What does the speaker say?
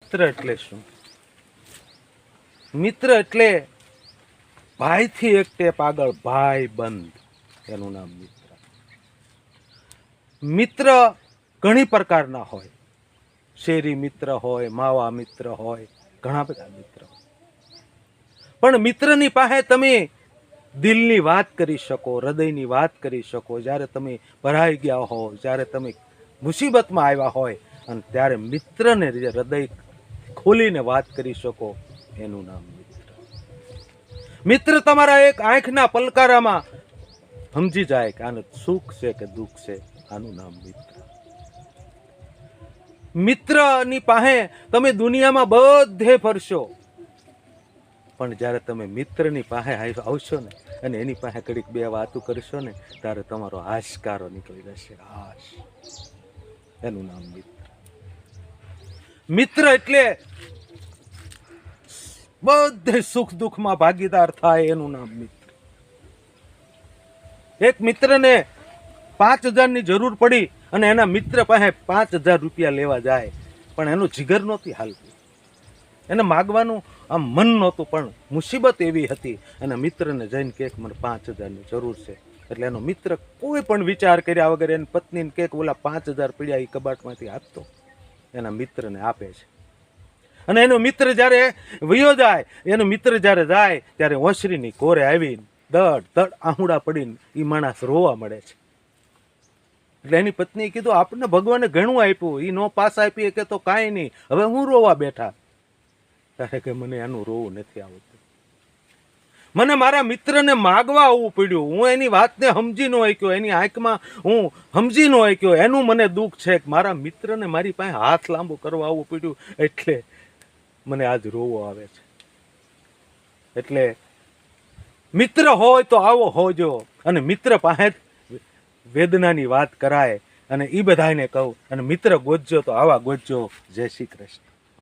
મિત્ર એટલે શું? મિત્ર એટલે ભાઈથી એક ટેપ આગળ ભાઈ બંધ, એનું નામ મિત્ર. મિત્ર ઘણી પ્રકારના હોય. શેરી મિત્ર હોય, માવા મિત્ર હોય, ઘણા બધા મિત્ર. પણ મિત્રની પાસે તમે દિલની વાત કરી શકો, હૃદયની વાત કરી શકો. જ્યારે તમે ભરાઈ ગયા હો, જ્યારે તમે મુસીબતમાં આવ્યા હોય, અને ત્યારે મિત્રને હૃદય ખોલીને વાત કરી શકો, એનું નામ મિત્ર. મિત્ર તમારા એક આંખના પલકારામાં સમજી જાય કે આને સુખ છે કે દુઃખ છે, આનું નામ મિત્ર. મિત્રની પાસે તમે દુનિયામાં બધે ફરશો, પણ જ્યારે તમે મિત્રની પાસે આવશો ને, અને એની પાસે કડીક બે વાતો કરશો ને, ત્યારે તમારો હાશકારો નીકળી જશે. હાશ, એનું નામ મિત્ર. મિત્ર એટલે બધે સુખ દુઃખમાં ભાગીદાર થાય, એનું નામ મિત્ર. એક મિત્રને 5,000ની જરૂર પડી અને એના મિત્ર પાસે 5,000 રૂપિયા લેવા જાય, પણ એનું જીગર નહોતી હાલતું, એને માગવાનું આમ મન નહોતું, પણ મુસીબત એવી હતી, અને મિત્રને જઈને કે મને 5,000ની જરૂર છે. એટલે એનો મિત્ર કોઈ પણ વિચાર કર્યા વગર એની પત્નીને કે ઓલા 5,000 પડ્યા એ કબાટમાંથી આપતો, એના મિત્રને આપે છે. અને એનો મિત્ર જ્યારે વયો જાય, એનો મિત્ર જ્યારે જાય ત્યારે ઓસરીની કોરે આવીને દડ દડ આહુડા પડીને એ માણસ રોવા મળે છે. એટલે એની પત્નીએ કીધું આપણને ભગવાને ઘણું આપ્યું, એ નો પાસ આપીએ કે તો કાંઈ નહીં, હવે હું રોવા બેઠા. ત્યારે કે મને આનું રોવું નથી આવતું, મને મારા મિત્રને માગવા આવવું પડ્યું, હું એની વાતને સમજી ન શક્યો, એની આંખમાં હું સમજી ન શક્યો, એનું મને દુઃખ છે કે મારા મિત્રને મારી પાસે હાથ લાંબો કરવા આવવું પડ્યું, એટલે મને આજ રોવો આવે છે. એટલે મિત્ર હોય તો આવો હોજો, અને મિત્ર પાસે વેદનાની વાત કરાય, અને એ બધાને કહું, અને મિત્ર ગોતજો તો આવા ગોતજો. જય શ્રી કૃષ્ણ.